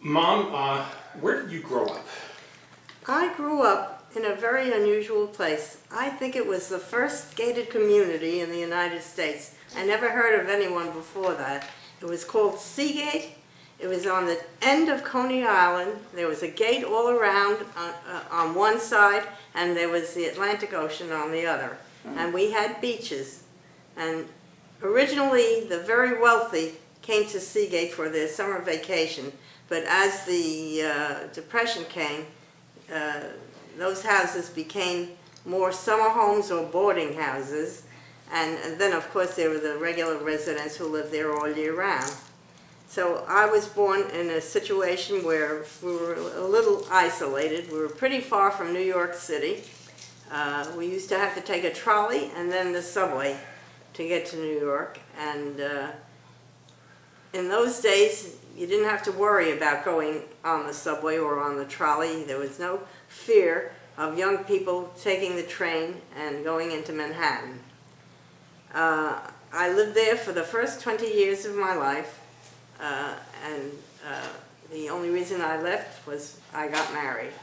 Mom, where did you grow up? I grew up in a very unusual place. I think it was the first gated community in the United States. I never heard of anyone before that. It was called Seagate. It was on the end of Coney Island. There was a gate all around on one side, and there was the Atlantic Ocean on the other. And we had beaches. And originally, the very wealthy came to Seagate for their summer vacation. But as the Depression came, those houses became more summer homes or boarding houses. And then, of course, there were the regular residents who lived there all year round. So I was born in a situation where we were a little isolated. We were pretty far from New York City. We used to have to take a trolley and then the subway to get to New York. And in those days, you didn't have to worry about going on the subway or on the trolley. There was no fear of young people taking the train and going into Manhattan. I lived there for the first 20 years of my life, and the only reason I left was I got married.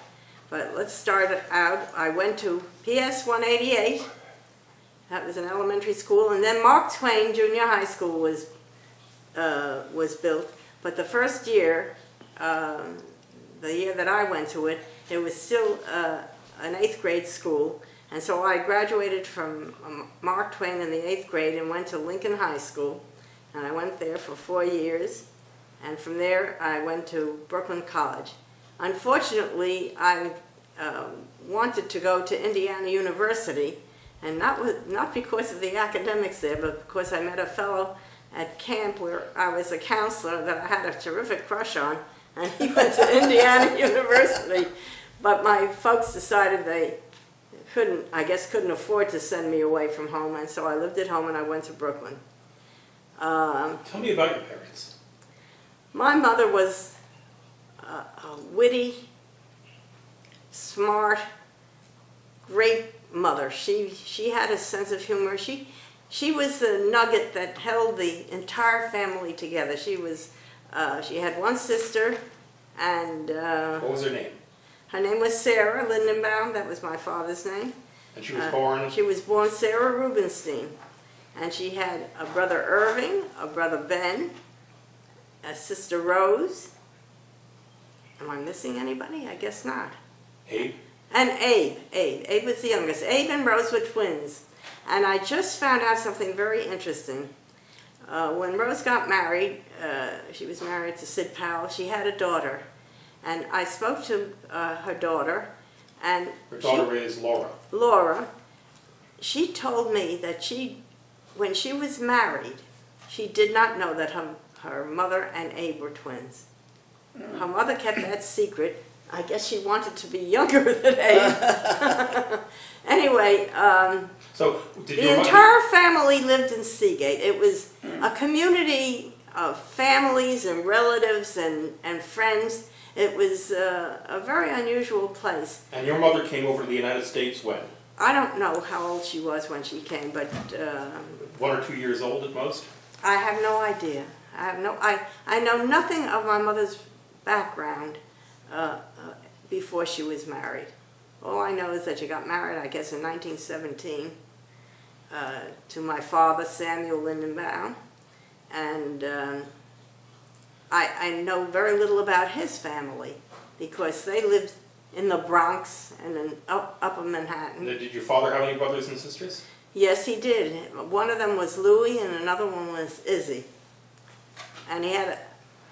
But let's start out. I went to PS 188. That was an elementary school, and then Mark Twain Junior High School was built. But the first year, the year that I went to it, it was still an 8th grade school. And so I graduated from Mark Twain in the 8th grade and went to Lincoln High School. And I went there for 4 years. And from there, I went to Brooklyn College. Unfortunately, I wanted to go to Indiana University, and not because of the academics there, but because I met a fellow at camp where I was a counselor that I had a terrific crush on, and he went to Indiana University. But my folks decided they couldn't afford to send me away from home, and so I lived at home and I went to Brooklyn. Tell me about your parents. My mother was a witty, smart, great mother. She had a sense of humor. She was the nugget that held the entire family together. She had one sister, and what was her name? Her name was Sarah Lindenbaum. That was my father's name. And she was born? She was born Sarah Rubenstein. And she had a brother Irving, a brother Ben, a sister Rose. Am I missing anybody? I guess not. Abe? And Abe. Abe was the youngest. Abe and Rose were twins. And I just found out something very interesting. When Rose got married, she was married to Sid Powell, she had a daughter. And I spoke to her daughter, and her daughter is Laura. Laura. She told me that when she was married, she did not know that her mother and Abe were twins. Her mother kept that secret. I guess she wanted to be younger than Abe. Anyway, so the entire family lived in Seagate. It was a community of families and relatives and friends. It was a very unusual place. And your mother came over to the United States when? I don't know how old she was when she came, but 1 or 2 years old at most? I have no idea. I know nothing of my mother's background before she was married. All I know is that she got married, I guess, in 1917 to my father, Samuel Lindenbaum, and I know very little about his family because they lived in the Bronx and in upper Manhattan. Did your father have any brothers and sisters? Yes, he did. One of them was Louie and another one was Izzy. And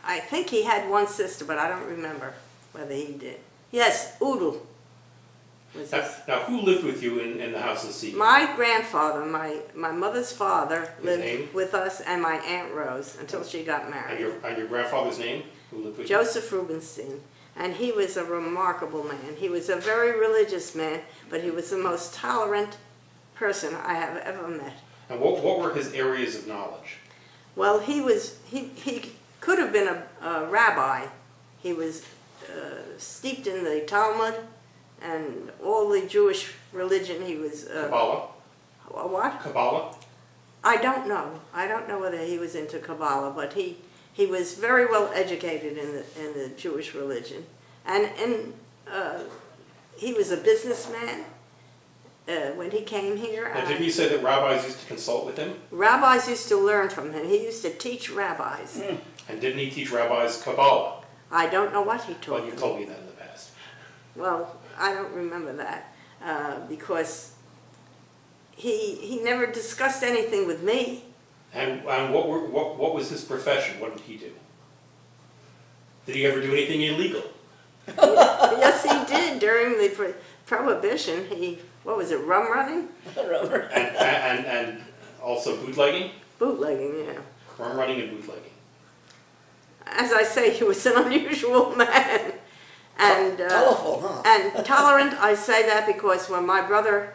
I think he had one sister, but I don't remember whether he did. Yes, Oodle. Now, who lived with you in the house in Seagate? My grandfather, my mother's father, lived with us, and my Aunt Rose until she got married. And your grandfather's name? Who lived with you? Joseph Rubenstein. And he was a remarkable man. He was a very religious man, but he was the most tolerant person I have ever met. And what were his areas of knowledge? Well, he could have been a rabbi. He was steeped in the Talmud and all the Jewish religion. He was Kabbalah? What? Kabbalah? I don't know. I don't know whether he was into Kabbalah, but he he was very well educated in the Jewish religion, and he was a businessman when he came here. Now, didn't you say that rabbis used to consult with him? Rabbis used to learn from him. He used to teach rabbis. And didn't he teach rabbis Kabbalah? I don't know what he taught Well, you them. told me that in the past. Well, I don't remember that because he never discussed anything with me. And what was his profession? What did he do? Did he ever do anything illegal? Yes, he did during the Prohibition. What was it, rum running? and also bootlegging? Bootlegging, yeah. Rum running and bootlegging. As I say, he was an unusual man. And, colorful, huh? And tolerant, I say that because when my brother,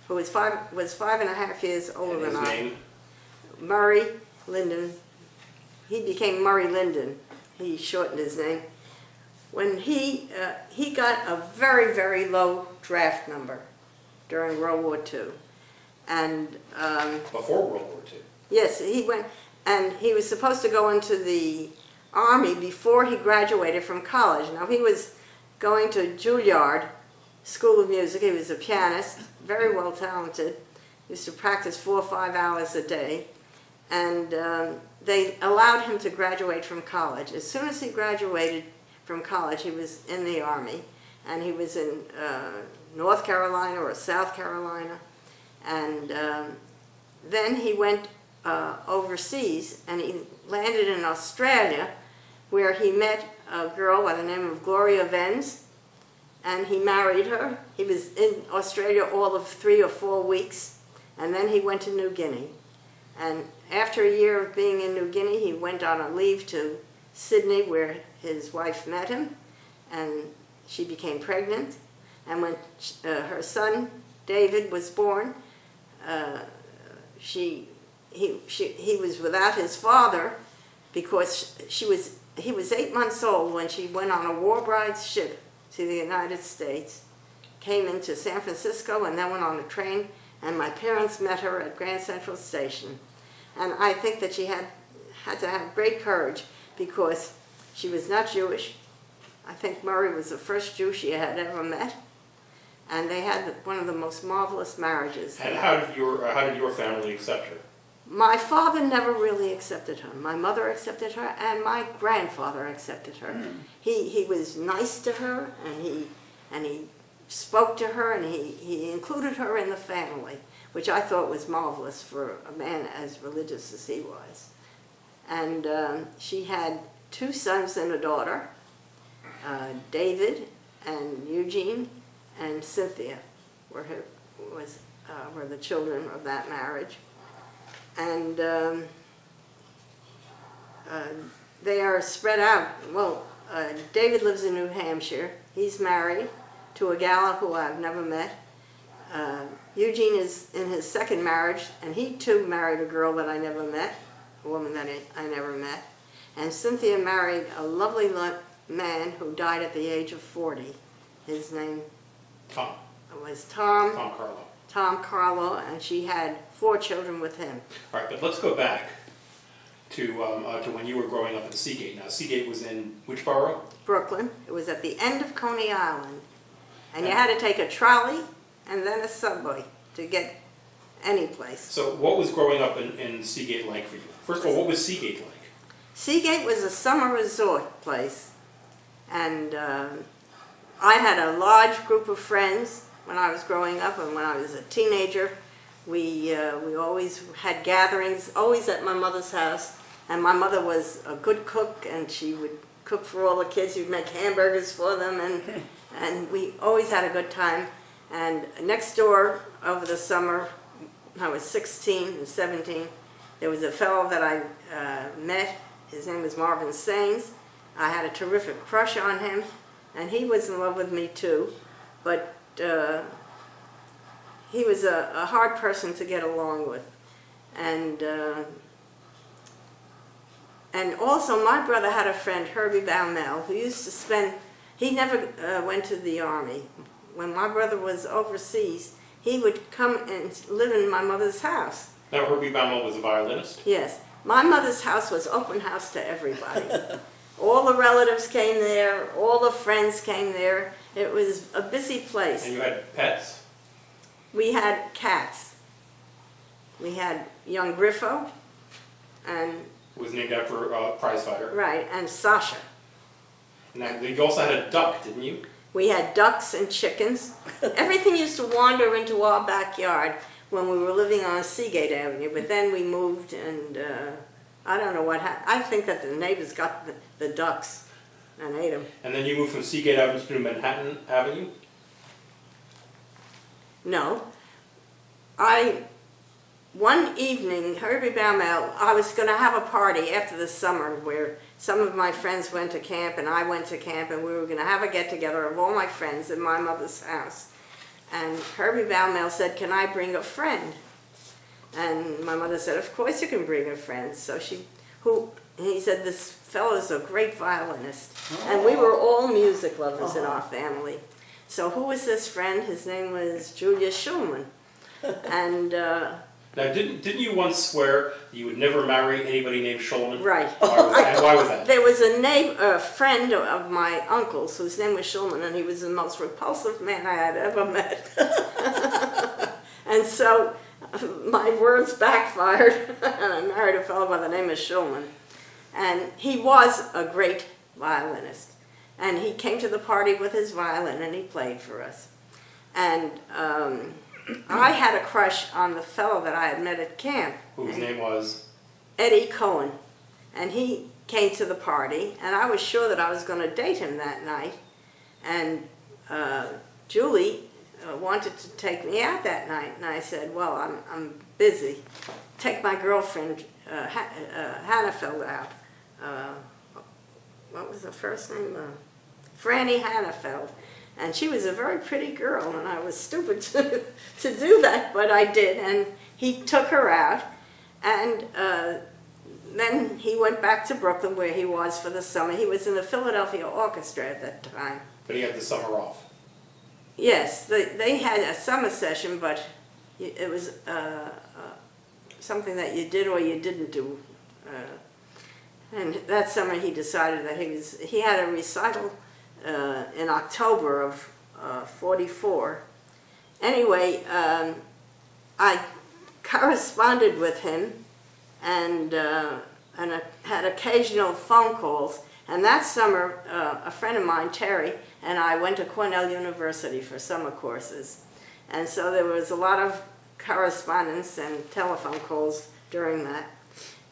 who was 5.5 years older And than his I, name? Murray Linden, he became Murray Linden. He shortened his name. When he got a very, very low draft number during World War II. And Before World War II. yes, he went, and he was supposed to go into the Army before he graduated from college. Now, he was going to Juilliard School of Music. He was a pianist, very well talented. He used to practice 4 or 5 hours a day. And they allowed him to graduate from college. As soon as he graduated from college, he was in the Army. And he was in North Carolina or South Carolina. And then he went overseas, and he landed in Australia, where he met a girl by the name of Gloria Venz, and he married her. He was in Australia all of 3 or 4 weeks, and then he went to New Guinea. And after a year of being in New Guinea, he went on a leave to Sydney, where his wife met him, and she became pregnant. And when her son David was born, he was without his father because he was 8 months old when she went on a war bride's ship to the United States, came into San Francisco, and then went on a train, and my parents met her at Grand Central Station. And I think that she had to have great courage because she was not Jewish. I think Murray was the first Jew she had ever met. And they had one of the most marvelous marriages. And how did your family accept her? My father never really accepted her. My mother accepted her, and my grandfather accepted her. He was nice to her, and he spoke to her, and he included her in the family, which I thought was marvelous for a man as religious as he was. And she had 2 sons and a daughter, David and Eugene and Cynthia were the children of that marriage. And they are spread out. Well, David lives in New Hampshire. He's married to a gal who I've never met. Eugene is in his 2nd marriage, and he too married a girl that I never met, a woman that I never met. And Cynthia married a lovely man who died at the age of 40. His name was Tom Carlo. Tom Carlo, and she had 4 children with him. All right, but let's go back to when you were growing up in Seagate. Now, Seagate was in which borough? Brooklyn. It was at the end of Coney Island. And you had to take a trolley and then a subway to get any place. So what was growing up in Seagate like for you? First of all, what was Seagate like? Seagate was a summer resort place. And I had a large group of friends when I was growing up, and when I was a teenager, we always had gatherings, always at my mother's house. And my mother was a good cook, and she would cook for all the kids. She'd make hamburgers for them, and we always had a good time. And next door, over the summer, when I was 16 and 17, there was a fellow that I met. His name was Marvin Sains. I had a terrific crush on him, and he was in love with me too. But he was a hard person to get along with. And also my brother had a friend, Herbie Baumel, who used to spend, he never went to the Army. When my brother was overseas, he would come and live in my mother's house. Now, Herbie Baumel was a violinist? Yes, My mother's house was open house to everybody. All the relatives came there, all the friends came there. It was a busy place. And you had pets? We had cats. We had young Griffo, and It was named after a prize fighter. right, and Sasha. Now, you also had a duck, didn't you? We had ducks and chickens. Everything used to wander into our backyard when we were living on Seagate Avenue, but then we moved and I don't know what happened. I think that the neighbors got the ducks and ate them. And then you moved from Seagate Avenue to Manhattan Avenue? No. One evening, Herbie Baumel, I was going to have a party after the summer where some of my friends went to camp and I went to camp, and we were going to have a get-together of all my friends in my mother's house. And Herbie Baumel said, "Can I bring a friend?" And my mother said, "Of course you can bring a friend." So he said, "This fellow's a great violinist." And we were all music lovers in our family. So who was this friend? His name was Julius Schulman. And Now, didn't you once swear you would never marry anybody named Schulman? right. Why was that? There was a friend of my uncle's whose name was Schulman, and he was the most repulsive man I had ever met. And so my words backfired, and I married a fellow by the name of Schulman. And he was a great violinist. And he came to the party with his violin, and he played for us. And I had a crush on the fellow that I had met at camp. Whose name was? Eddie Cohen. And he came to the party, and I was sure that I was going to date him that night. And Julie wanted to take me out that night, and I said, "Well, I'm busy. Take my girlfriend, Hannafeld, out." What was her first name? Franny Hannafeld. And she was a very pretty girl, and I was stupid to do that, but I did. And he took her out, and then he went back to Brooklyn, where he was for the summer. He was in the Philadelphia Orchestra at that time. But he had the summer off. Yes, they had a summer session, but it was something that you did or you didn't do. And that summer he decided that he had a recital in October of 44. Anyway, I corresponded with him and had occasional phone calls. And that summer, a friend of mine, Terry, and I went to Cornell University for summer courses. And so there was a lot of correspondence and telephone calls during that.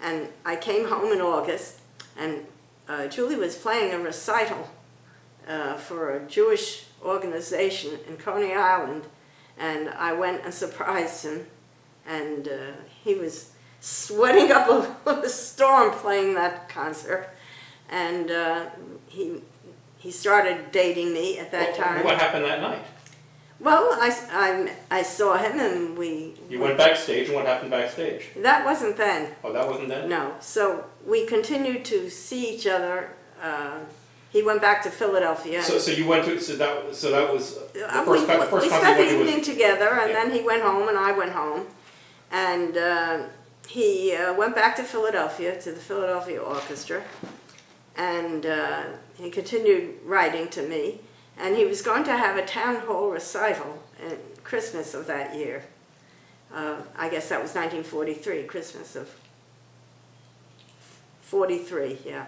And I came home in August, and Julie was playing a recital for a Jewish organization in Coney Island, and I went and surprised him, and he was sweating up a storm playing that concert, and he started dating me at that time. What happened that night? Well, I saw him, and we... You went backstage, and what happened backstage? That wasn't then. Oh, that wasn't then? No. So we continued to see each other. He went back to Philadelphia. So you went to, so that was the first time we spent the you evening together, and then he went home, and I went home. And he went back to Philadelphia, to the Philadelphia Orchestra, and he continued writing to me. And he was going to have a town hall recital at Christmas of that year. I guess that was 1943, Christmas of 43, yeah.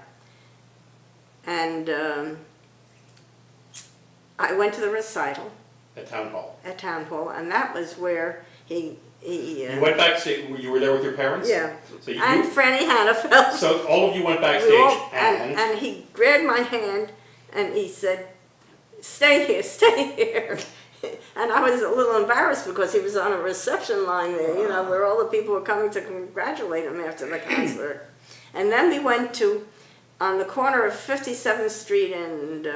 And I went to the recital. At Town Hall? At Town Hall, and that was where he you went backstage, you were there with your parents? Yeah, so and Franny Hannafeld. So all of you went backstage and he grabbed my hand and he said, "Stay here, stay here." And I was a little embarrassed because he was on a reception line there, you know, where all the people were coming to congratulate him after the concert. And then we went to, on the corner of 57th Street and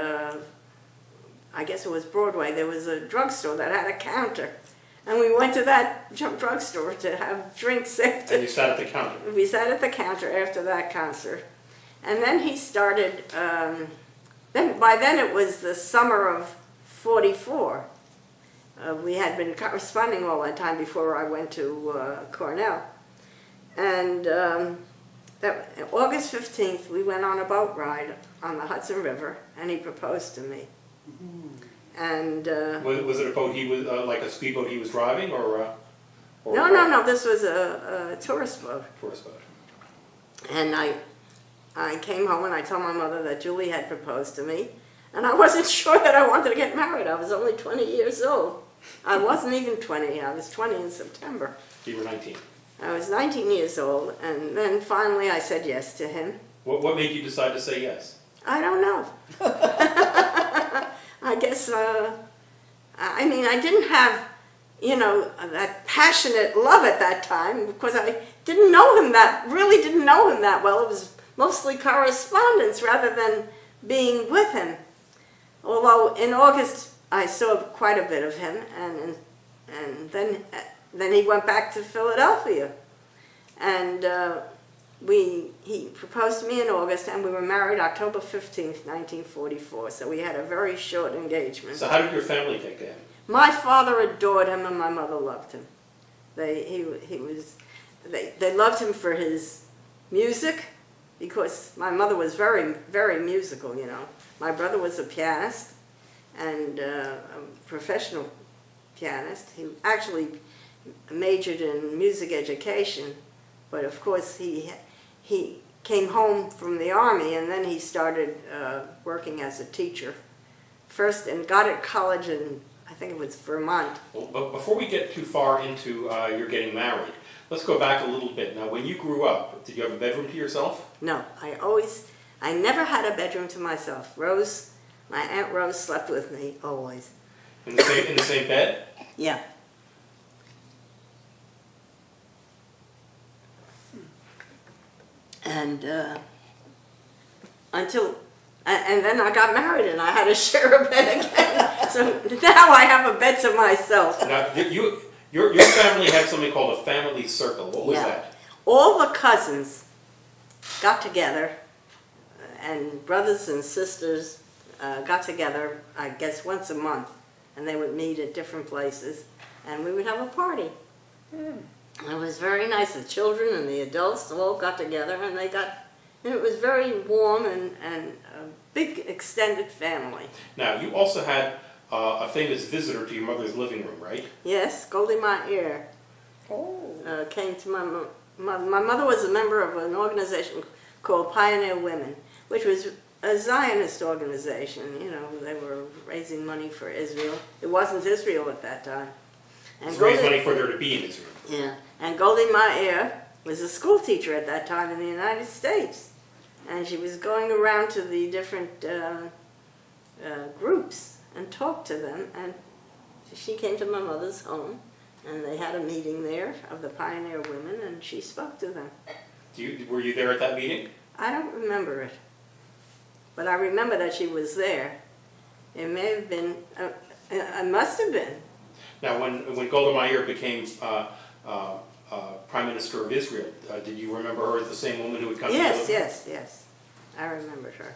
I guess it was Broadway, there was a drugstore that had a counter. And we went to that drugstore to have drinks after. And you sat at the counter? We sat at the counter after that concert. And then he started, by then it was the summer of 44. We had been corresponding all that time before I went to Cornell. And August 15th, we went on a boat ride on the Hudson River, and he proposed to me. And was it a boat he was like a speedboat he was driving, or no, this was a tourist boat. Tourist boat. And I came home and I told my mother that Julie had proposed to me, and I wasn't sure that I wanted to get married. I was only 20 years old. I wasn't even 20. I was 20 in September. You were 19. I was 19 years old, and then finally I said yes to him. What made you decide to say yes? I don't know. I guess, I mean, I didn't have, you know, that passionate love at that time, because I didn't know him really didn't know him that well. It was mostly correspondence rather than being with him. Although in August I saw quite a bit of him, and then he went back to Philadelphia, and he proposed to me in August, and we were married October 15th, 1944. So we had a very short engagement. So how did your family take to him? My father adored him, and my mother loved him. They loved him for his music, because my mother was very, very musical. You know, my brother was a pianist and a professional pianist. He actually majored in music education, but of course he came home from the Army, and then he started working as a teacher. First in Goddard College in, I think it was Vermont. Well, but before we get too far into your getting married, let's go back a little bit. Now, when you grew up, did you have a bedroom to yourself? No, I never had a bedroom to myself. Rose, my Aunt Rose slept with me always. In the same bed? Yeah. And and then I got married and I had to share a bed again. So now I have a bed to myself. Now, your family had something called a family circle. What was that? All the cousins got together, and brothers and sisters got together, I guess, once a month, and they would meet at different places, and we would have a party. It was very nice. The children and the adults all got together, and it was very warm and a big extended family. Now, you also had a famous visitor to your mother's living room, right? Yes, Goldie Meyer came to my mother. My mother was a member of an organization called Pioneer Women, which was a Zionist organization. You know, they were raising money for Israel. It wasn't Israel at that time. And raise money for there to be in Israel. Yeah, and Goldie Meyer was a school teacher at that time in the United States, and she was going around to the different groups and talked to them, and she came to my mother's home, and they had a meeting there of the Pioneer Women, and she spoke to them. Were you there at that meeting? I don't remember it, but I remember that she was there. It may have been, it must have been. Now, when Golda Meir became Prime Minister of Israel, did you remember her as the same woman who had come to the Yes. I remembered her.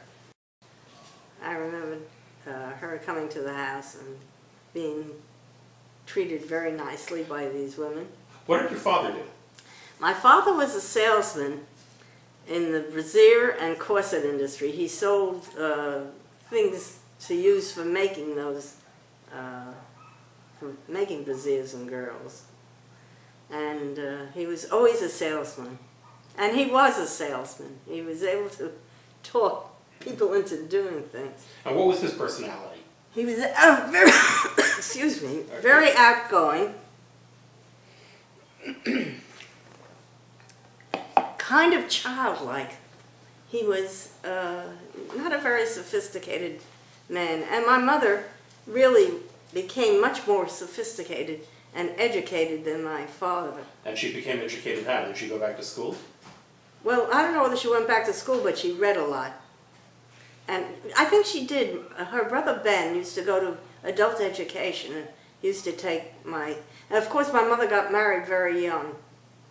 I remembered her coming to the house and being treated very nicely by these women. What did your father do? My father was a salesman in the brassiere and corset industry. He sold things to use for making those, for making brassieres and girls. And he was always a salesman. And he was a salesman. He was able to talk people into doing things. And what was his personality? He was very, excuse me, very outgoing. Kind of childlike. He was not a very sophisticated man. And my mother really became much more sophisticated and educated than my father. And she became educated how? Did she go back to school? Well, I don't know whether she went back to school, but she read a lot. And I think she did. Her brother Ben used to go to adult education and used to take my... And of course my mother got married very young.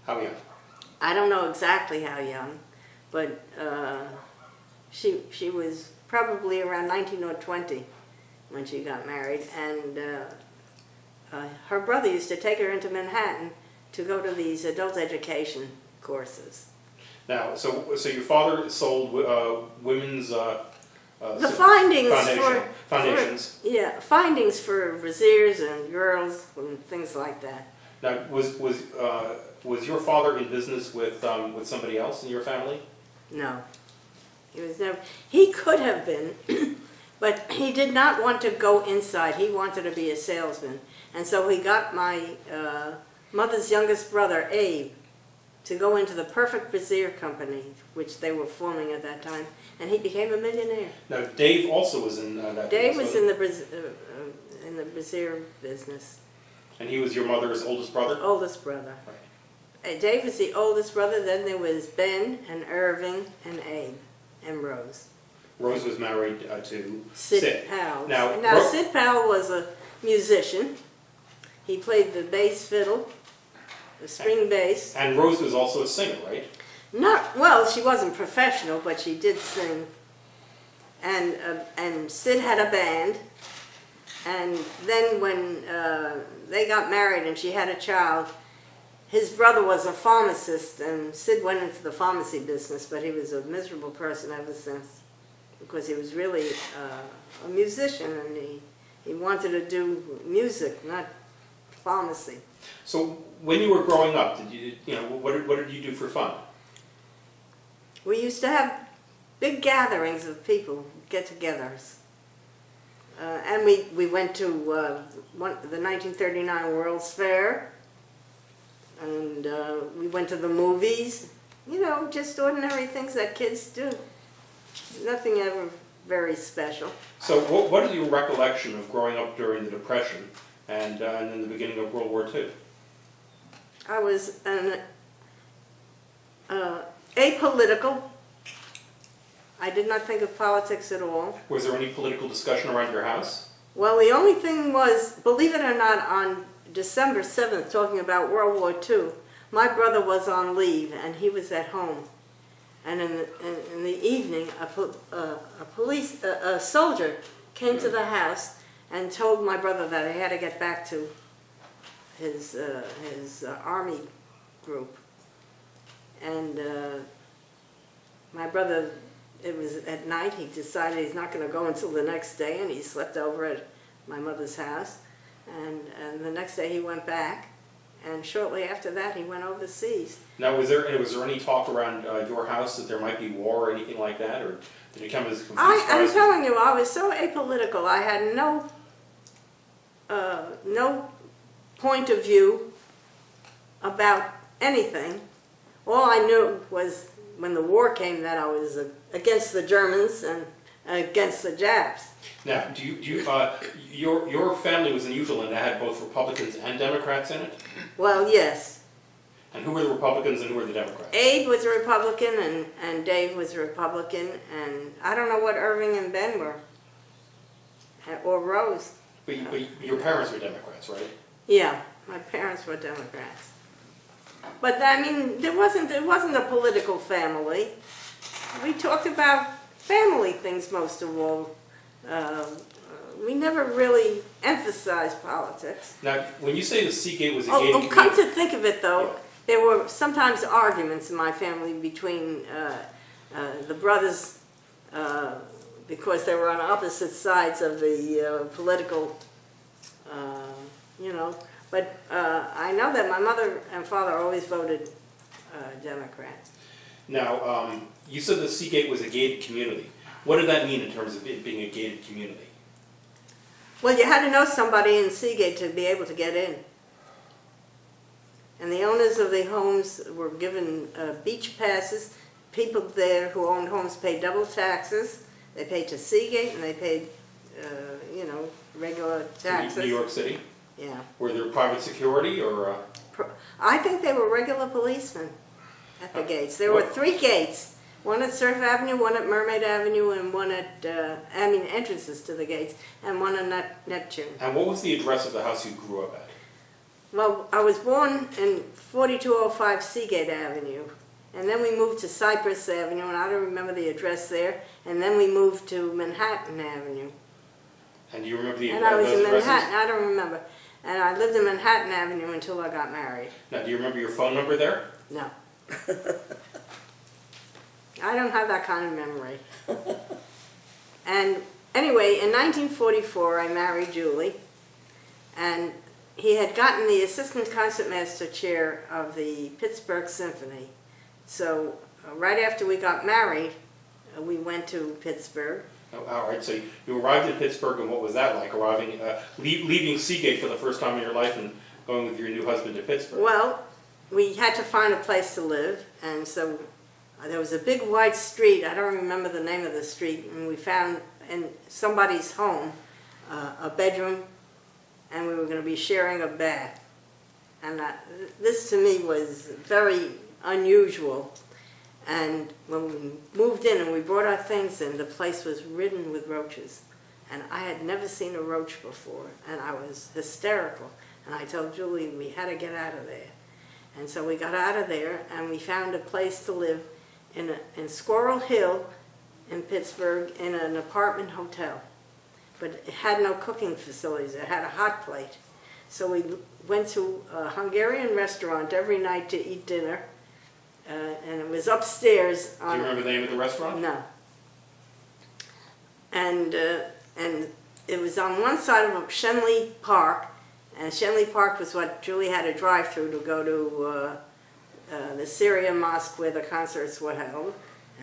How young? I don't know exactly how young, but she was probably around 19 or 20 when she got married. And her brother used to take her into Manhattan to go to these adult education courses. Now, so your father sold women's The findings findings for brassieres and girls and things like that. Now, was your father in business with somebody else in your family? No, he was never. He could have been, but he did not want to go inside. He wanted to be a salesman, and so he got my mother's youngest brother, Abe, to go into the Perfect Brassiere Company, which they were forming at that time, and he became a millionaire. Now, Dave also was in that. Dave was in the brassiere business. And he was your mother's oldest brother? Oldest brother. Right. Dave was the oldest brother. Then there was Ben and Irving and Abe and Rose. Rose was married to Sid Powell. Now Sid Powell was a musician. He played the bass fiddle, the string bass. And Rose was also a singer, right? Well, she wasn't professional, but she did sing. And Sid had a band. And then when they got married and she had a child, his brother was a pharmacist, and Sid went into the pharmacy business, but he was a miserable person ever since, because he was really a musician, and he wanted to do music, not pharmacy. So when you were growing up, what did you do for fun? We used to have big gatherings of people, get-togethers. And we went to the 1939 World's Fair, and we went to the movies, just ordinary things that kids do. Nothing ever very special. So what is your recollection of growing up during the Depression and in the beginning of World War II? I was apolitical. I did not think of politics at all. Was there any political discussion around your house? Well, the only thing was, believe it or not, on December 7th, talking about World War II, my brother was on leave and he was at home. And in the evening, a soldier came to the house and told my brother that he had to get back to his army group. And my brother, it was at night, he decided he's not going to go until the next day, and he slept over at my mother's house. And the next day he went back, and shortly after that he went overseas. Now, was there any talk around your house that there might be war or anything like that, or did it come as a complete surprise? I'm telling you, I was so apolitical. I had no point of view about anything. All I knew was when the war came that I was against the Germans and against the Japs. Now, your family was unusual and it had both Republicans and Democrats in it? Well, yes. And who were the Republicans and who were the Democrats? Abe was a Republican and Dave was a Republican, and I don't know what Irving and Ben were, or Rose. But your parents were Democrats, right? Yeah, my parents were Democrats. But I mean, it wasn't a political family. We talked about family things most of all. We never really emphasized politics. Now, when you say the Seagate was a gated community... come to think of it, though, there were sometimes arguments in my family between the brothers because they were on opposite sides of the political, But I know that my mother and father always voted Democrat. Now, you said the Seagate was a gated community. What did that mean in terms of it being a gated community? Well, you had to know somebody in Seagate to be able to get in. And the owners of the homes were given beach passes. People there who owned homes paid double taxes. They paid to Seagate and they paid, regular taxes. New York City? Yeah. Were there private security or? I think they were regular policemen at the gates. There were 3 gates. One at Surf Avenue, one at Mermaid Avenue, and one at, entrances to the gates, and one on Neptune. And what was the address of the house you grew up at? Well, I was born in 4205 Seagate Avenue, and then we moved to Cypress Avenue, and I don't remember the address there, and then we moved to Manhattan Avenue. And do you remember the address? And I was in Manhattan, addresses? I don't remember. And I lived in Manhattan Avenue until I got married. Now, do you remember your phone number there? No. I don't have that kind of memory. And anyway, in 1944, I married Julie, and he had gotten the assistant concertmaster chair of the Pittsburgh Symphony. So right after we got married, we went to Pittsburgh. Oh, all right, so you arrived in Pittsburgh, and what was that like, arriving, leaving Seagate for the first time in your life and going with your new husband to Pittsburgh? Well, we had to find a place to live, and so there was a big wide street, I don't remember the name of the street, and we found in somebody's home a bedroom, and we were going to be sharing a bath. And this to me was very unusual. And when we moved in and we brought our things in, the place was ridden with roaches. And I had never seen a roach before, and I was hysterical. And I told Julie we had to get out of there. And so we got out of there, and we found a place to live in Squirrel Hill in Pittsburgh in an apartment hotel. But it had no cooking facilities. It had a hot plate. So we went to a Hungarian restaurant every night to eat dinner. And it was upstairs. Do you remember the name of the restaurant? No. And it was on one side of Schenley Park, and Schenley Park was what Julie had to drive through to go to the Syrian Mosque where the concerts were held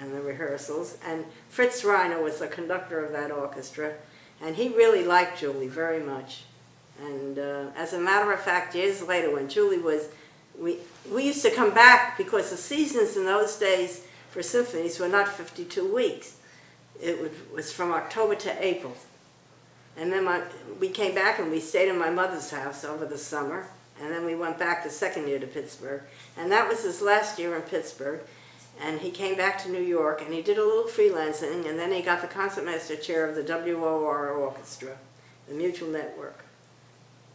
and the rehearsals. And Fritz Reiner was the conductor of that orchestra, and he really liked Julie very much. And as a matter of fact, years later when Julie was, we used to come back because the seasons in those days for symphonies were not 52 weeks. It was from October to April. And then we came back and we stayed in my mother's house over the summer. And then we went back the second year to Pittsburgh. And that was his last year in Pittsburgh. And he came back to New York and he did a little freelancing. And then he got the concertmaster chair of the WOR Orchestra, the Mutual Network.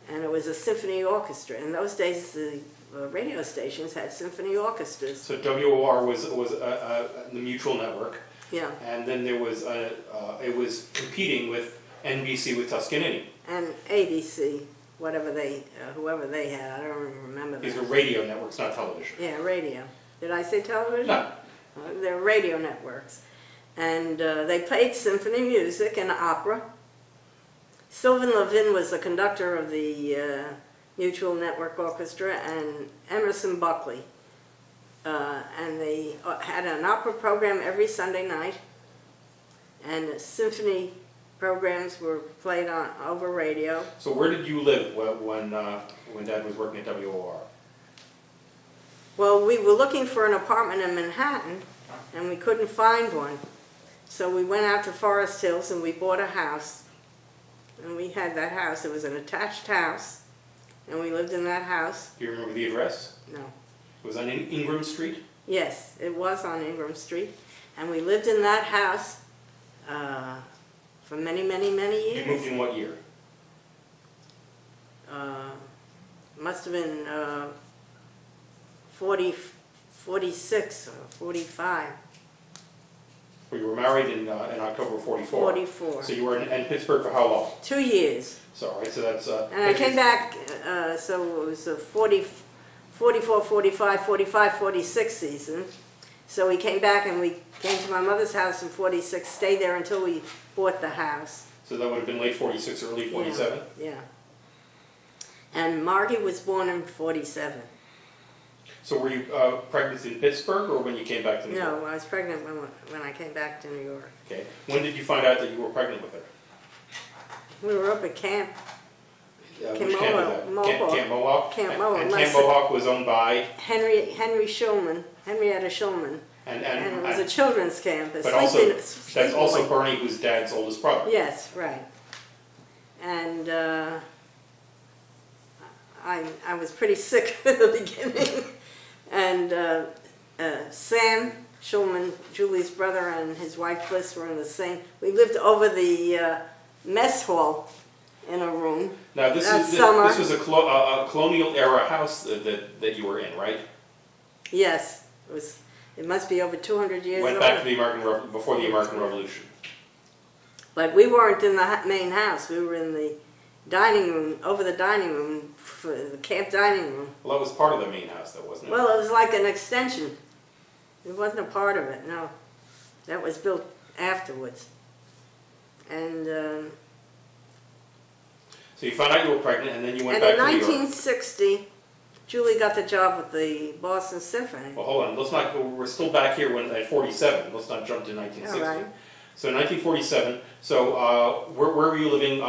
And it was a symphony orchestra. In those days, the radio stations had symphony orchestras. So WOR was the Mutual Network. Yeah. And then there was it was competing with NBC with Tuscanini. And ABC, whoever they had, I don't remember that. These were radio networks, not television. Yeah, radio. Did I say television? No. They're radio networks. And they played symphony music and opera. Sylvan Levin was the conductor of the Mutual Network Orchestra, and Emerson Buckley. And they had an opera program every Sunday night, and symphony programs were played over radio. So where did you live when Dad was working at WOR? Well, we were looking for an apartment in Manhattan, and we couldn't find one. So we went out to Forest Hills and we bought a house. And we had that house. It was an attached house, and we lived in that house. Do you remember the address? No. It was on Ingram Street? Yes, it was on Ingram Street. And we lived in that house for many, many, many years. You moved in what year? Must have been 46 or 45. Well, you were married in October 44. 44. So you were in Pittsburgh for how long? 2 years. So, right, so that's... and I came back, so it was a 44, 45, 45, 46 season. So we came back and we came to my mother's house in 46, stayed there until we bought the house. So that would have been late 46, early 47? Yeah. And Margaret was born in 47. So were you pregnant in Pittsburgh or when you came back to New York? No, I was pregnant when I came back to New York. Okay. When did you find out that you were pregnant with her? We were up at camp. Which camp was that? Camp Mohawk? Camp Mohawk. And Camp Mohawk was owned by? Henrietta Schulman. And it was a children's camp. But also, that's also Bernie, who's Dad's oldest brother. Yes, right. And I was pretty sick at the beginning. And Sam Schulman, Julie's brother, and his wife Bliss were in the same. We lived over the mess hall in a room. Now this was a colonial era house that you were in, right? Yes, it must be over 200 years. Went back to the before the American Revolution. But we weren't in the main house. We were in the dining room, over the dining room, for the camp dining room. Well, that was part of the main house, though, wasn't it? Well, it was like an extension. It wasn't a part of it, no. That was built afterwards. And So you found out you were pregnant, and then you went and back in to New York. 1960, Julie got the job with the Boston Symphony. Well, hold on. Let's not go. We're still back here at 47. Let's not jump to 1960. All right. So 1947. So where were you living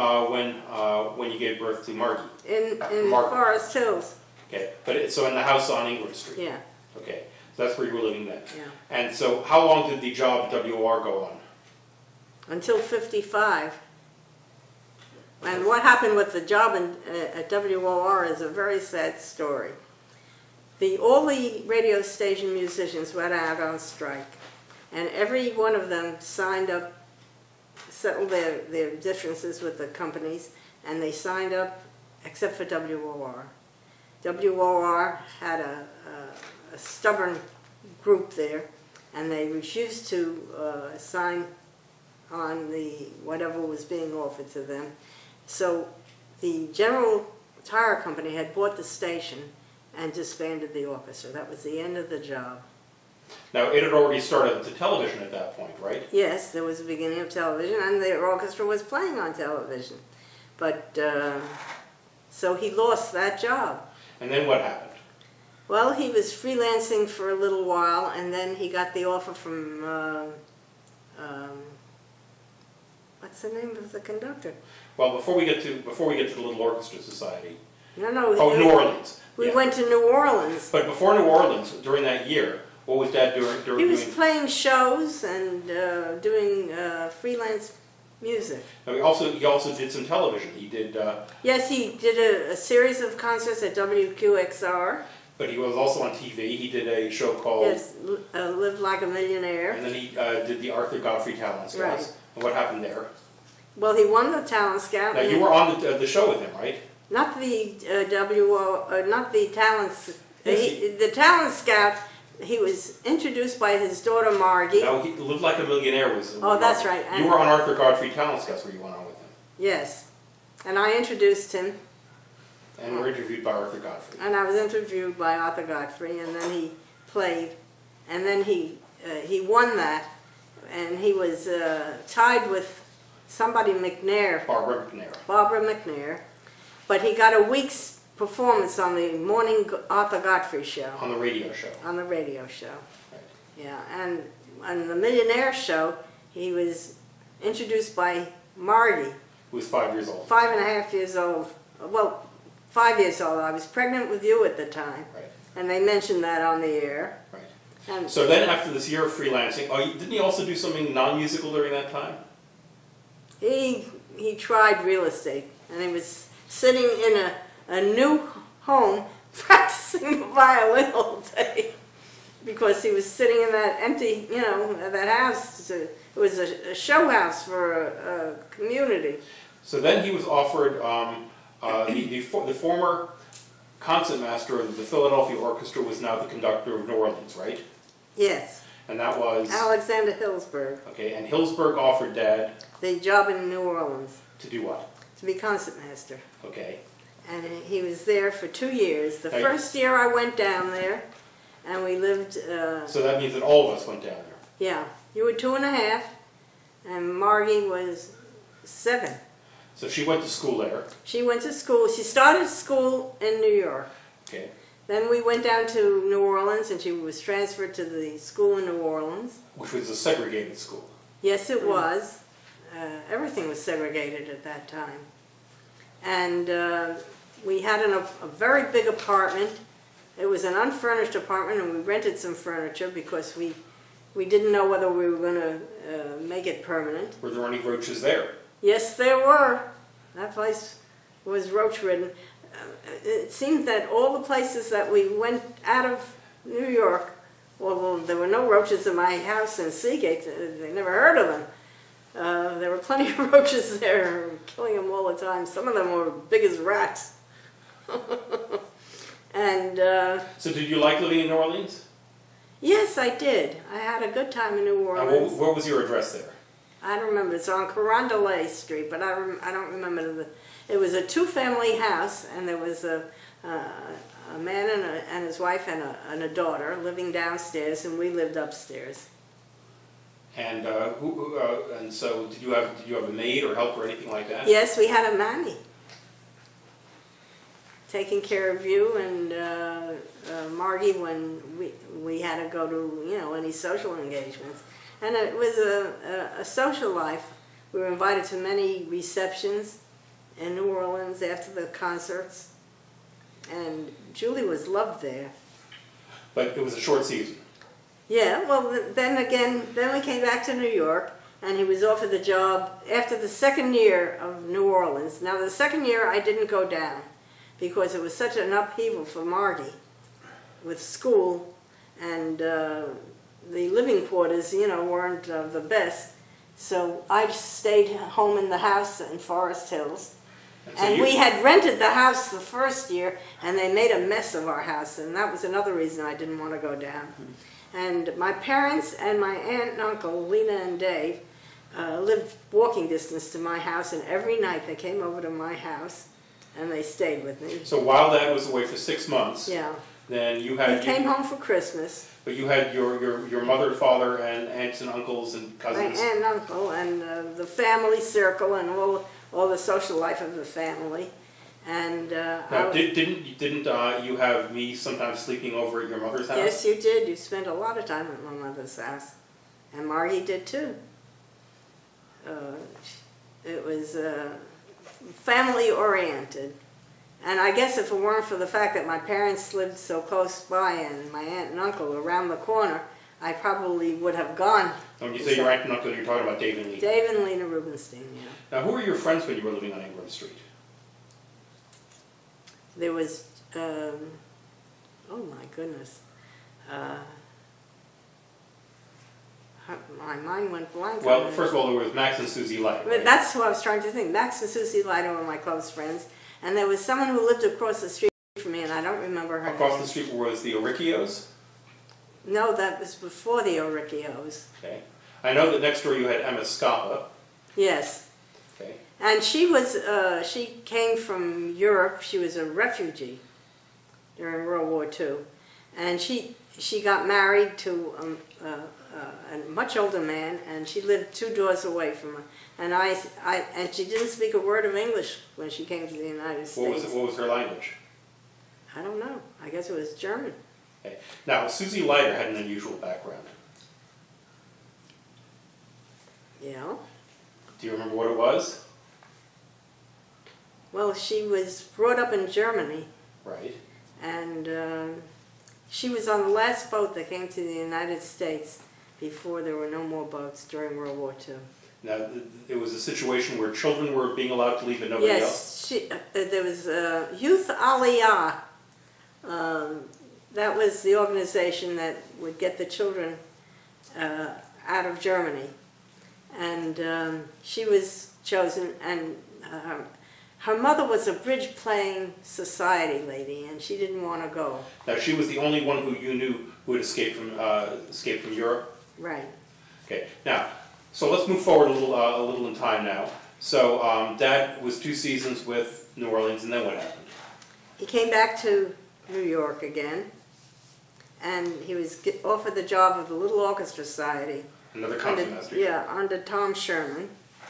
when you gave birth to Margie? In Margaret. Forest Hills. Okay. So in the house on England Street. Yeah. Okay. So that's where you were living then. Yeah. And so how long did the job at WOR go on? Until 55. And what happened with the job at WOR is a very sad story. All the radio station musicians went out on strike, and every one of them signed up, settled their differences with the companies, and they signed up except for WOR. WOR had a stubborn group there, and they refused to sign on whatever was being offered to them. So the General Tire Company had bought the station and disbanded the orchestra. That was the end of the job. Now, it had already started to television at that point, right? Yes, there was the beginning of television, and the orchestra was playing on television. But, so he lost that job. And then what happened? Well, he was freelancing for a little while, and then he got the offer from, what's the name of the conductor? Well, before we get to the Little Orchestra Society. No. Oh, New Orleans. We Yeah. went to New Orleans. But before New Orleans, during that year, what was Dad doing? He was playing shows and doing freelance music. He also did some television. He did. Yes, he did a series of concerts at WQXR. But he was also on TV. He did a show called. Yes, Live Like a Millionaire. And then he did the Arthur Godfrey Talent Scouts. Right. And what happened there? Well, he won the Talent Scout. Now you were on the show with him, right? Not the not the Talents. Yes, The Talent Scout. He was introduced by his daughter Margie. No, he Lived Like a Millionaire was. Oh, that's right. You were on Arthur Godfrey Talent Scouts where you went on with him. Yes, and I introduced him. And were interviewed by Arthur Godfrey. And I was interviewed by Arthur Godfrey, and then he played, and then he won that, and he was tied with somebody McNair. Barbara McNair. But he got a week's performance on the morning Arthur Godfrey show. On the radio show. On the radio show. Right. Yeah, and on the Millionaire show, he was introduced by Margie. Who was 5 years old. 5.5 years old. Well, 5 years old. I was pregnant with you at the time. Right. And they mentioned that on the air. Right. And So then after this year of freelancing, didn't he also do something non-musical during that time? he tried real estate, and he was sitting in a new home practicing the violin all day because he was sitting in that empty, that house. It was a show house for a community. So then he was offered the former concertmaster of the Philadelphia Orchestra was now the conductor of New Orleans, right? Yes. And that was Alexander Hillsberg. Okay, and Hillsberg offered Dad the job in New Orleans. To do what? To be concertmaster. Okay. And he was there for 2 years. The Now, first year I went down there, and we lived... so that means that all of us went down there. Yeah. You were 2.5, and Margie was 7. So she went to school there. She went to school. She started school in New York. Okay. Then we went down to New Orleans, and she was transferred to the school in New Orleans. Which was a segregated school. Yes, it was. Everything was segregated at that time. And we had a very big apartment. It was an unfurnished apartment, and we rented some furniture because we didn't know whether we were going to make it permanent. Were there any roaches there? Yes, there were. That place was roach-ridden. It seemed that all the places that we went out of New York, well, there were no roaches in my house in Seagate. They never heard of them. There were plenty of roaches there, killing them all the time. Some of them were big as rats. And So did you like living in New Orleans? yes, I did. I had a good time in New Orleans. What was your address there? I don't remember. It's on Carondelet Street, but I don't remember. It was a 2-family house, and there was a man and his wife and a daughter living downstairs, and we lived upstairs. And and so did you have a maid or help or anything like that? Yes, we had a mammy taking care of you and Margie when we had to go to, you know, any social engagements. And it was a social life. We were invited to many receptions in New Orleans after the concerts, and Julie was loved there. But it was a short season. Yeah, well, then we came back to New York, and he was offered the job after the second year of New Orleans. Now, the second year I didn't go down because it was such an upheaval for Margie with school, and the living quarters, you know, weren't the best. So I stayed home in the house in Forest Hills. And we had rented the house the first year, and they made a mess of our house, and that was another reason I didn't want to go down. And my parents and my aunt and uncle, Lena and Dave, lived walking distance to my house, and every night they came over to my house, and they stayed with me. So while Dad was away for 6 months, yeah, then you had... He came home for Christmas. But you had your mother, father, and aunts and uncles and cousins. My aunt and uncle, and the family circle, and all the social life of the family. And now, didn't you have me sometimes sleeping over at your mother's house? Yes, you did. You spent a lot of time at my mother's house, and Margie did too. It was family oriented, and I guess if it weren't for the fact that my parents lived so close by and my aunt and uncle around the corner, I probably would have gone. When you say your aunt and uncle, you're talking about Dave and Lena. Dave and Lena Rubenstein, yeah. Now, who were your friends when you were living on Ingram Street? There was, oh my goodness, my mind went blank. Well, first of all, there was Max and Susie Light. Right? That's who I was trying to think. Max and Susie Light were my close friends, and there was someone who lived across the street from me, and I don't remember her name. Across the street was the Oricchios? No, that was before the Oricchios. Okay. I know that next door you had Emma Scapa. Yes. Okay. And she was, she came from Europe. She was a refugee during World War II. And she got married to a much older man, and she lived 2 doors away from her. And and she didn't speak a word of English when she came to the United States. What was her language? I don't know. I guess it was German. Okay. Now, Susie Leiter had an unusual background. Yeah. Do you remember what it was? Well, she was brought up in Germany. Right. And she was on the last boat that came to the United States before there were no more boats during World War II. Now, it was a situation where children were being allowed to leave and nobody else? Yes, there was Youth Aliyah. That was the organization that would get the children out of Germany. And she was chosen, and her mother was a bridge-playing society lady, and she didn't want to go. Now, she was the only one who you knew who had escaped from Europe? Right. Okay. Now, so let's move forward a little in time now. So, Dad was 2 seasons with New Orleans, and then what happened? He came back to New York again, and he was offered the job of the Little Orchestra Society. Another concertmaster. Yeah, under Tom Scherman,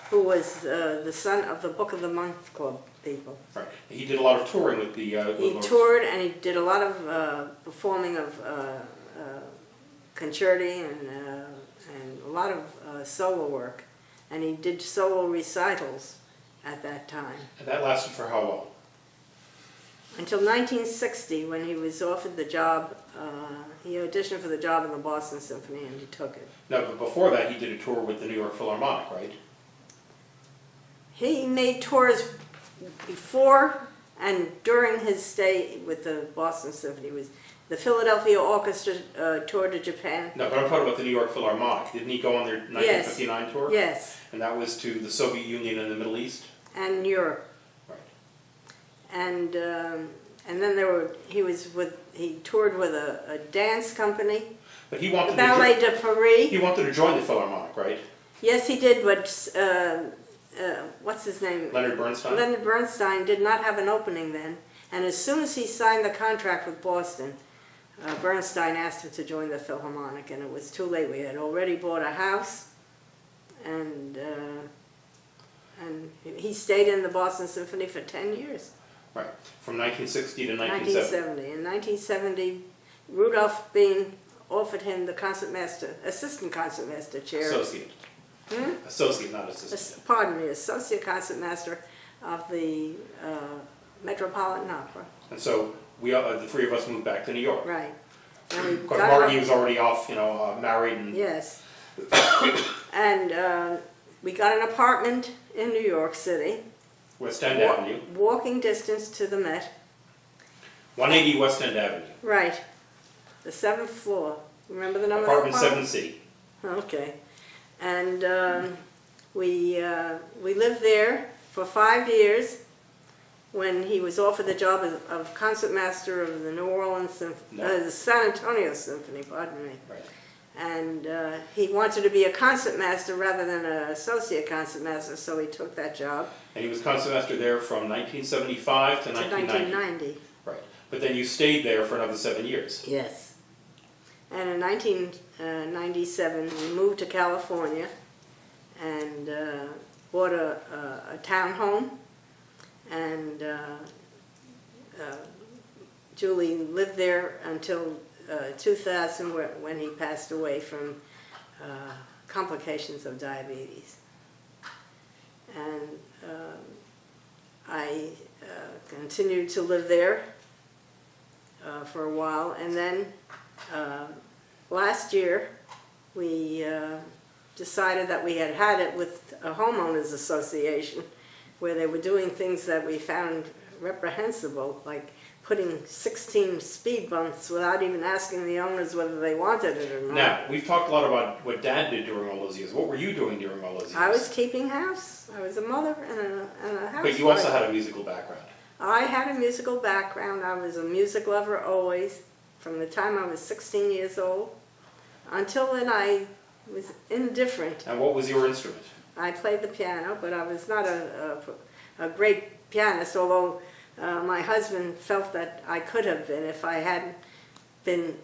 who was the son of the Book of the Month Club people. Right. He did a lot of touring with the... he toured, and he did a lot of performing of concerti and a lot of solo work. And he did solo recitals at that time. And that lasted for how long? Until 1960, when he was offered the job. He auditioned for the job in the Boston Symphony, and he took it. No, but before that, he did a tour with the New York Philharmonic, right? He made tours before and during his stay with the Boston Symphony. Was the Philadelphia Orchestra toured to Japan? No, but I'm talking about the New York Philharmonic. Didn't he go on their 1959 tour? Yes. And that was to the Soviet Union and the Middle East? And Europe. Right. And then he toured with a dance company, but he wanted the Ballet de Paris. He wanted to join the Philharmonic, right? Yes, he did, but what's his name? Leonard Bernstein? Leonard Bernstein did not have an opening then, and as soon as he signed the contract with Boston, Bernstein asked him to join the Philharmonic, and it was too late. We had already bought a house, and he stayed in the Boston Symphony for 10 years. Right, from 1960 to 1970. 1970. In 1970, Rudolph Bean offered him the assistant concertmaster chair. Associate. Associate, not assistant. Pardon me, associate concertmaster of the Metropolitan Opera. And so we, the three of us, moved back to New York. Right. And Because Margie was already off, you know, married. And yes. And we got an apartment in New York City. West End Avenue. Walking distance to the Met. 180 West End Avenue. Right. The 7th floor. Remember the number Apartment of the apartment? 7C. Okay. And we lived there for 5 years when he was offered the job of concertmaster of the New Orleans the San Antonio Symphony, pardon me. Right. And he wanted to be a concertmaster rather than an associate concertmaster, so he took that job. And he was concertmaster there from 1975 to 1990. 1990. Right. But then you stayed there for another 7 years. Yes. And in 1997, we moved to California and bought a townhome. And Julie lived there until 2000, when he passed away from complications of diabetes. And I continued to live there for a while, and then last year we decided that we had had it with a homeowners association where they were doing things that we found reprehensible, like putting 16 speed bumps without even asking the owners whether they wanted it or not. Now, we've talked a lot about what Dad did during all those years. What were you doing during all those years? I was keeping house. I was a mother and a housewife. But you also had a musical background. I had a musical background. I was a music lover always, from the time I was 16 years old. Until then, I was indifferent. And what was your instrument? I played the piano, but I was not a great pianist, although my husband felt that I could have been if I hadn't been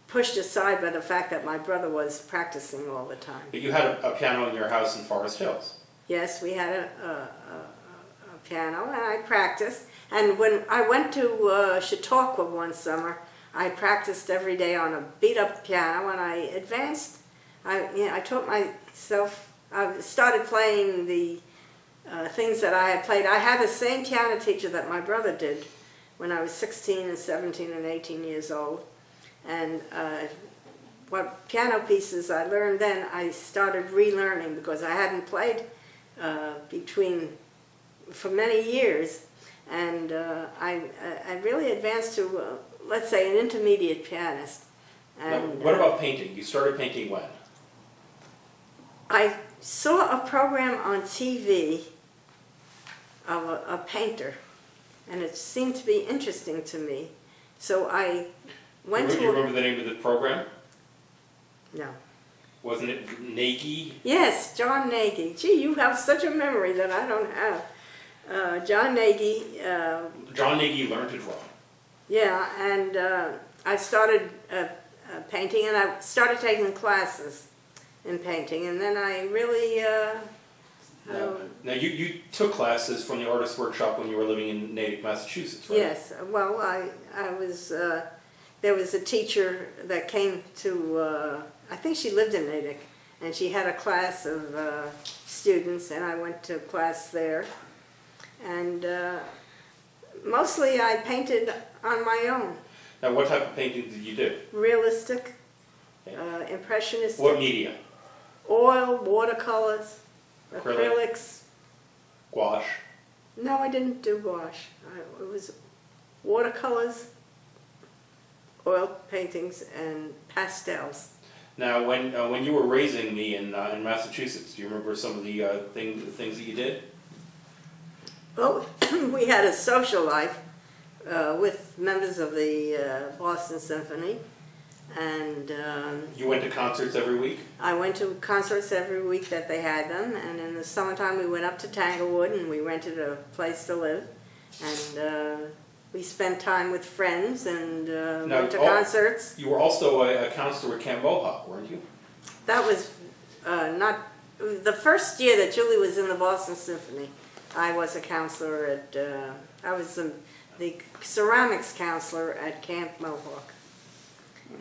pushed aside by the fact that my brother was practicing all the time. But you had a piano in your house in Forest Hills. Yes, we had a piano, and I practiced. And when I went to Chautauqua one summer, I practiced every day on a beat-up piano, and I advanced. I taught myself, I started playing the things that I had played. I had the same piano teacher that my brother did when I was 16 and 17 and 18 years old. And what piano pieces I learned then, I started relearning because I hadn't played for many years. And I really advanced to, let's say, an intermediate pianist. And, now, what about painting? You started painting when? I saw a program on TV of a painter, and it seemed to be interesting to me. So I went to... Do you remember the name of the program? No. Wasn't it Nagy? Yes, John Nagy. Gee, you have such a memory that I don't have. John Nagy... John Nagy learned to draw. Yeah, and I started painting, and I started taking classes in painting, and then I really... Now you took classes from the Artist Workshop when you were living in Natick, Massachusetts, right? Yes. Well, I was... there was a teacher that came to... I think she lived in Natick, and she had a class of students, and I went to class there. And mostly I painted on my own. Now, what type of painting did you do? Realistic, impressionistic. What media? Oil, watercolors, Acrylic. acrylics. Gouache? No, I didn't do gouache. It was watercolors, oil paintings, and pastels. Now, when you were raising me in Massachusetts, do you remember some of the things that you did? Well, we had a social life with members of the Boston Symphony, and You went to concerts every week? I went to concerts every week that they had them, and in the summertime we went up to Tanglewood and we rented a place to live, and we spent time with friends and went to concerts. You were also a counselor at Camp Mohawk, weren't you? That was not, the first year that Julie was in the Boston Symphony, I was a counselor at, I was the ceramics counselor at Camp Mohawk.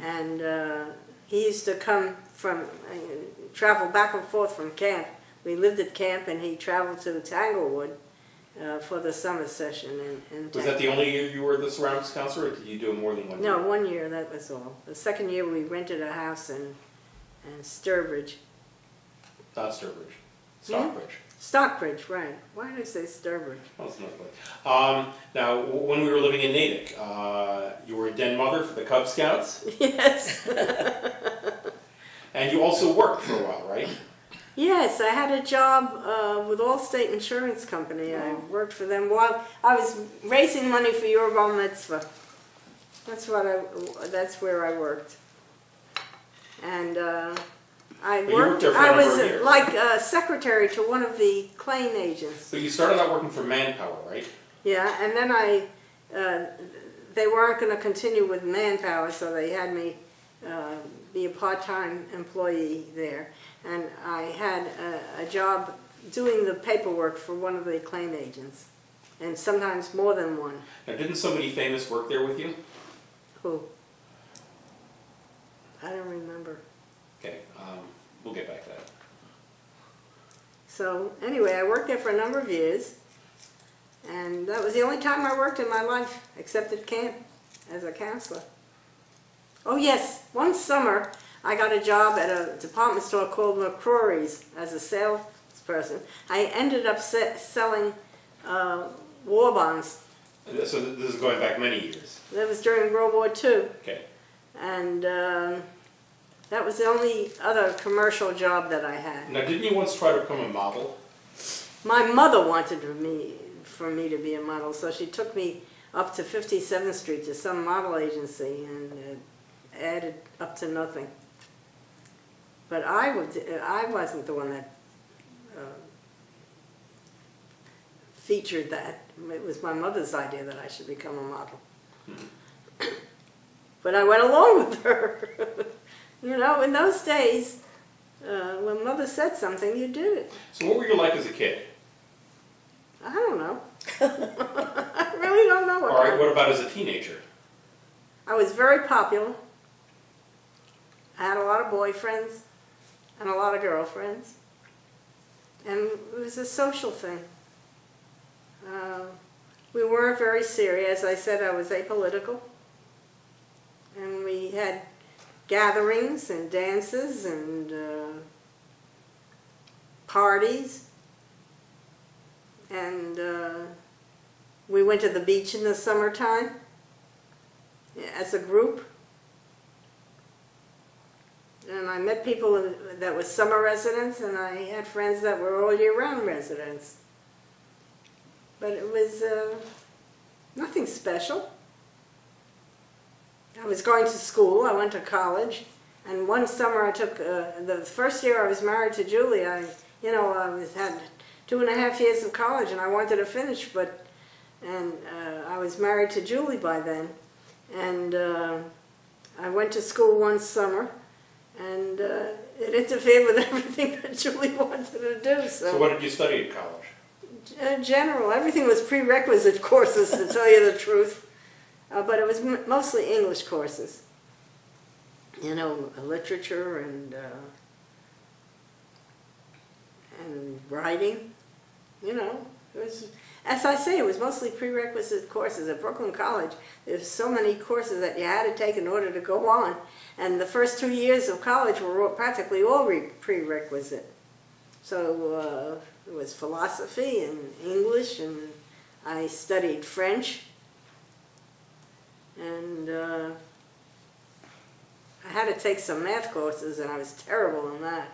And he used to come from, travel back and forth from camp. We lived at camp and he traveled to Tanglewood for the summer session. Was that the only year you were the ceramics counselor, or did you do it more than 1 year? No, 1 year, that was all. The second year we rented a house in Sturbridge. Not Sturbridge. Stockbridge. Stockbridge, right. Why did I say Sturbridge? Oh, it's not good. Now, when we were living in Natick, you were a den mother for the Cub Scouts? Yes. And you also worked for a while, right? Yes, I had a job with Allstate Insurance Company. I worked for them while I was raising money for your bar mitzvah. That's where I worked. And I was like a secretary to one of the claim agents. So you started out working for Manpower, right? Yeah, and then they weren't going to continue with Manpower, so they had me be a part-time employee there. And I had a job doing the paperwork for one of the claim agents, and sometimes more than one. Now, didn't somebody famous work there with you? Who? I don't remember. Okay, we'll get back to that. So anyway, I worked there for a number of years, and that was the only time I worked in my life, except at camp as a counselor. Oh yes, one summer I got a job at a department store called McCrory's as a salesperson. I ended up selling war bonds. So this is going back many years. That was during World War II. Okay. And that was the only other commercial job that I had. Now, didn't you once try to become a model? My mother wanted for me to be a model, so she took me up to 57th Street to some model agency and added up to nothing. But I wasn't the one that featured that. It was my mother's idea that I should become a model. Mm-hmm. But I went along with her. You know, in those days, when Mother said something, you did it. So what were you like as a kid? I don't know. I really don't know. All right, what about as a teenager? I was very popular. I had a lot of boyfriends and a lot of girlfriends. And it was a social thing. We weren't very serious. As I said, I was apolitical. And we had gatherings and dances and parties. And we went to the beach in the summertime as a group. And I met people that were summer residents, and I had friends that were all year-round residents. But it was nothing special. I was going to school, I went to college, and one summer I took, the first year I was married to Julie, I had 2.5 years of college and I wanted to finish, and I was married to Julie by then. And I went to school one summer, and it interfered with everything that Julie wanted to do. So what did you study at college? General. Everything was prerequisite courses, to tell you the truth. But it was mostly English courses. You know, literature and writing. You know, it was, as I say, it was mostly prerequisite courses. At Brooklyn College, there's so many courses that you had to take in order to go on. And the first 2 years of college were practically all prerequisite. So it was philosophy and English, and I studied French. And I had to take some math courses, and I was terrible in that.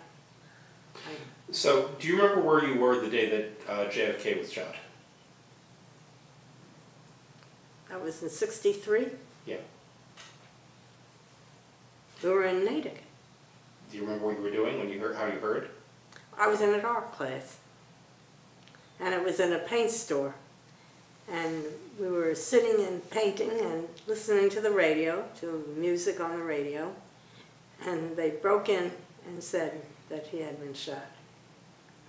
So, do you remember where you were the day that JFK was shot? That was in '63. Yeah. We were in Natick. Do you remember what you were doing when you heard how you heard? I was in an art class, and it was in a paint store. And we were sitting and painting and listening to the radio, to music on the radio, and they broke in and said, that he had been shot.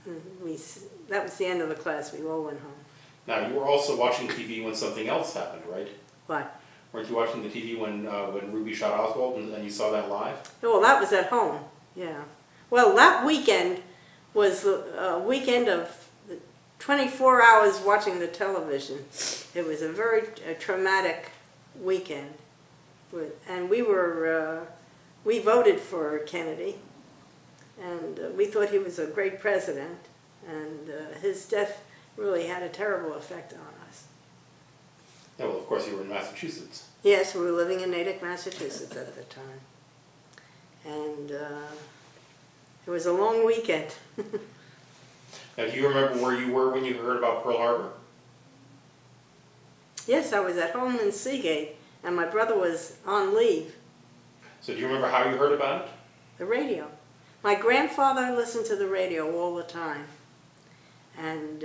And that was the end of the class. We all went home. Now, you were also watching TV when something else happened, right? What? Weren't you watching the TV when Ruby shot Oswald and you saw that live? Well, that was at home, yeah. Well, that weekend was a weekend of 24 hours watching the television. It was a very traumatic weekend. And we voted for Kennedy, and we thought he was a great president, and his death really had a terrible effect on us. Yeah, well, of course, you were in Massachusetts. Yes, we were living in Natick, Massachusetts at the time. And it was a long weekend. Now, do you remember where you were when you heard about Pearl Harbor? Yes, I was at home in Seagate, and my brother was on leave. So do you remember how you heard about it? The radio. My grandfather listened to the radio all the time. And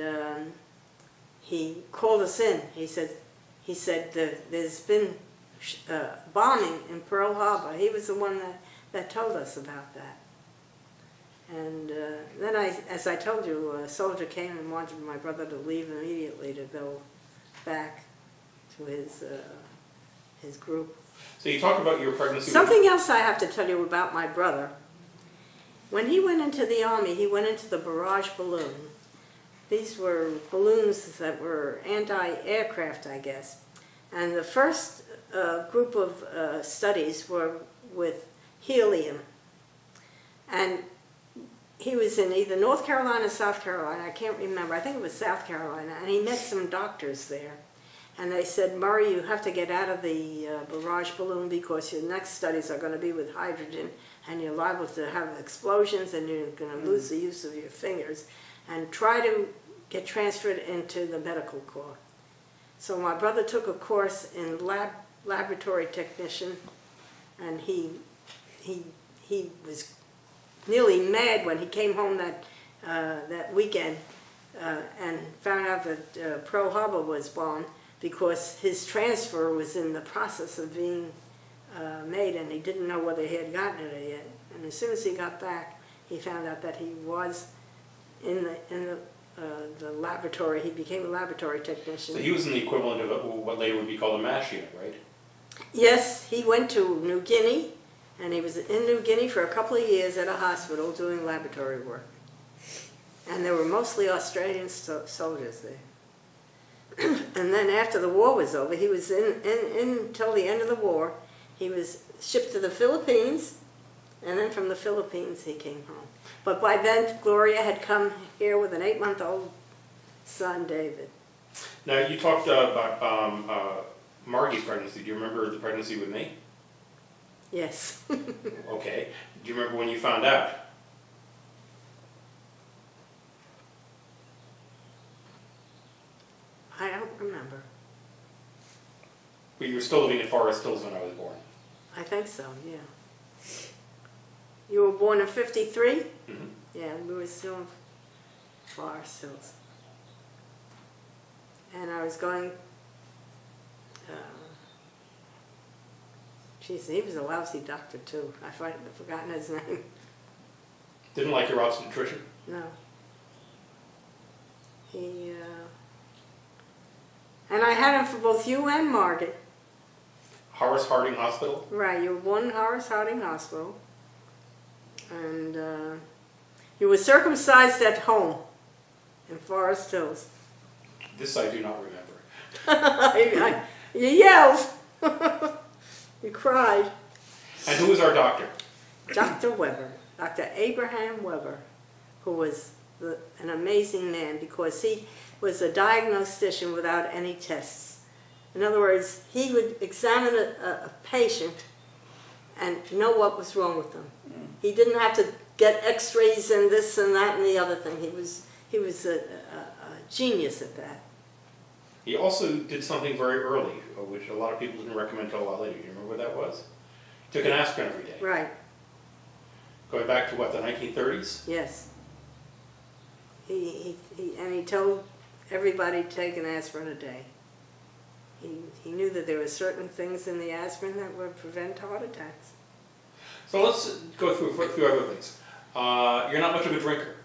he called us in. He said there's been bombing in Pearl Harbor. He was the one that told us about that. And then, as I told you, a soldier came and wanted my brother to leave immediately to go back to his group. So you talked about your pregnancy. Something else I have to tell you about my brother. When he went into the Army, he went into the barrage balloon. These were balloons that were anti-aircraft, I guess. And the first group of studies were with helium. And he was in either North Carolina or South Carolina, I can't remember, I think it was South Carolina, and he met some doctors there. And they said, Murray, you have to get out of the barrage balloon because your next studies are going to be with hydrogen, and you're liable to have explosions, and you're going to lose the use of your fingers. And try to get transferred into the medical corps. So my brother took a course in laboratory technician, and he was nearly mad when he came home that weekend and found out that Pearl Harbor was bombed because his transfer was in the process of being made, and he didn't know whether he had gotten it yet. And as soon as he got back, he found out that he was in the laboratory. He became a laboratory technician. So he was in the equivalent of what later would be called a MASH unit, right? Yes, he went to New Guinea, and he was in New Guinea for a couple of years at a hospital doing laboratory work. And there were mostly Australian soldiers there. And then after the war was over, he was in until the end of the war. He was shipped to the Philippines, and then from the Philippines he came home. But by then, Gloria had come here with an 8-month-old son, David. Now, you talked about Margie's pregnancy. Do you remember the pregnancy with me? Yes. Okay. Do you remember when you found out? I don't remember. But you were still living in Forest Hills when I was born. I think so, yeah. You were born in 53? Mm-hmm. Yeah, we were still in Forest Hills. And I was going, geez, he was a lousy doctor too. I've forgotten his name. Didn't like your obstetrician? No. And I had him for both you and Margaret. Horace Harding Hospital? Right, you were born in Horace Harding Hospital. And you were circumcised at home in Forest Hills. This I do not remember. You yelled. You cried. And who was our doctor? Dr. Weber, Dr. Abraham Weber, who was an amazing man because he was a diagnostician without any tests. In other words, he would examine a patient and know what was wrong with them. He didn't have to get x-rays and this and that and the other thing. He was a genius at that. He also did something very early, which a lot of people didn't recommend until a lot later. Do you remember what that was? He took an aspirin every day. Right. Going back to what, the 1930s? Yes. And he told everybody to take an aspirin a day. He knew that there were certain things in the aspirin that would prevent heart attacks. So let's go through a few other things. You're not much of a drinker.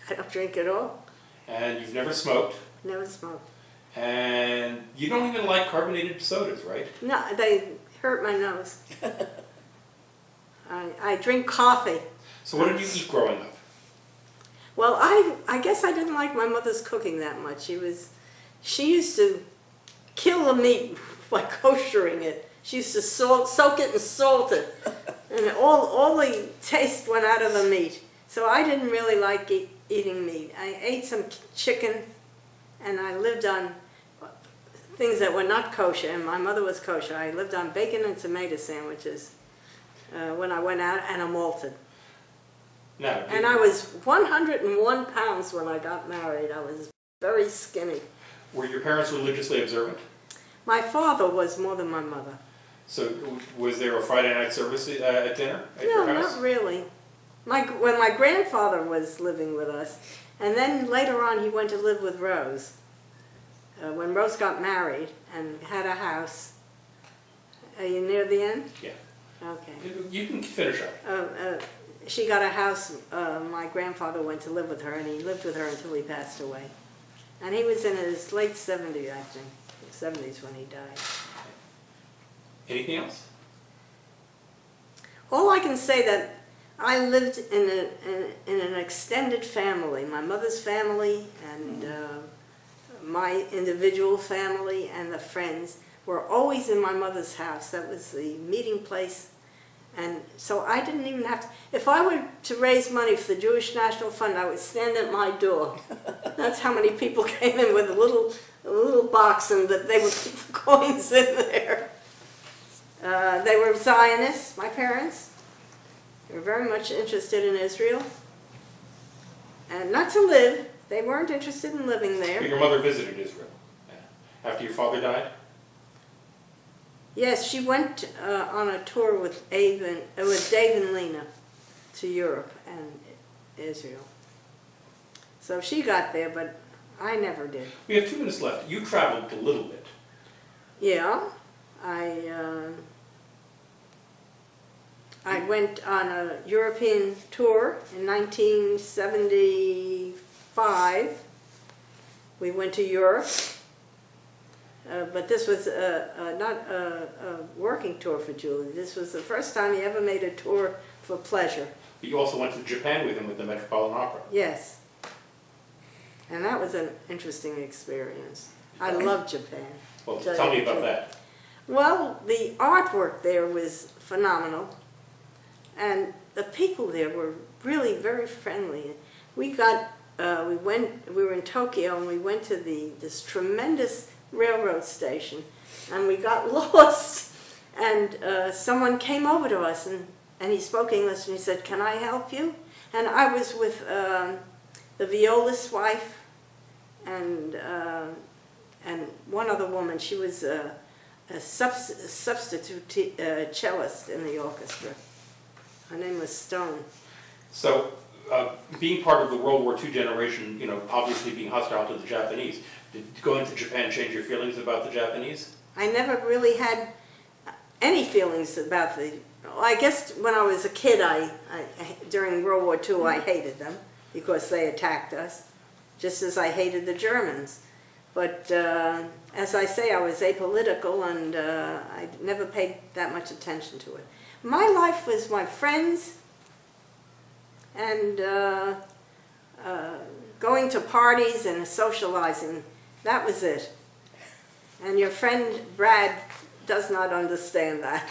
I don't drink at all. And you've never smoked. Never smoked. And you don't even like carbonated sodas, right? No, they hurt my nose. I drink coffee. So what did you eat growing up? Well, I guess I didn't like my mother's cooking that much. She used to kill the meat by koshering it. She used to soak it and salt it. And all the taste went out of the meat. So I didn't really like eating meat. I ate some chicken, and I lived on things that were not kosher, and my mother was kosher. I lived on bacon and tomato sandwiches when I went out, and a malted. Now, And I was 101 pounds when I got married. I was very skinny. were your parents religiously observant? My father was more than my mother. So was there a Friday night service at dinner at your No, house? not really. When my grandfather was living with us, and then later on he went to live with Rose. When Rose got married and had a house. Are you near the end? Yeah. Okay. You can finish up. She got a house. My grandfather went to live with her, and he lived with her until he passed away. And he was in his late 70s, I think. 70s when he died. Anything else? All I can say that I lived in an extended family. My mother's family and my individual family and the friends were always in my mother's house. That was the meeting place. And so I didn't even have to, if I were to raise money for the Jewish National Fund, I would stand at my door. That's how many people came in with a little box, and that they would put the coins in there. They were Zionists, my parents. They were very much interested in Israel. And not to live. They weren't interested in living there. But your mother visited Israel after your father died? Yes, she went on a tour with Dave and Lena to Europe and Israel. So she got there, but I never did. We have 2 minutes left. You traveled a little bit. Yeah, I went on a European tour in 1975. We went to Europe. But this was not a working tour for Julie. This was the first time he ever made a tour for pleasure. But you also went to Japan with him with the Metropolitan Opera. Yes. And that was an interesting experience. I love Japan. Well, tell me about that. Well, the artwork there was phenomenal. And the people there were really very friendly. We were in Tokyo, and we went to this tremendous railroad station, and we got lost, and someone came over to us, and he spoke English, and he said, "Can I help you?" And I was with the violist's wife and one other woman. She was a substitute cellist in the orchestra. Her name was Stone. So, being part of the World War II generation, you know, obviously being hostile to the Japanese, did going to Japan change your feelings about the Japanese? I never really had any feelings about I guess when I was a kid, during World War II, I hated them because they attacked us, just as I hated the Germans. But as I say, I was apolitical, and I never paid that much attention to it. My life was my friends and going to parties and socializing. That was it. And your friend Brad does not understand that.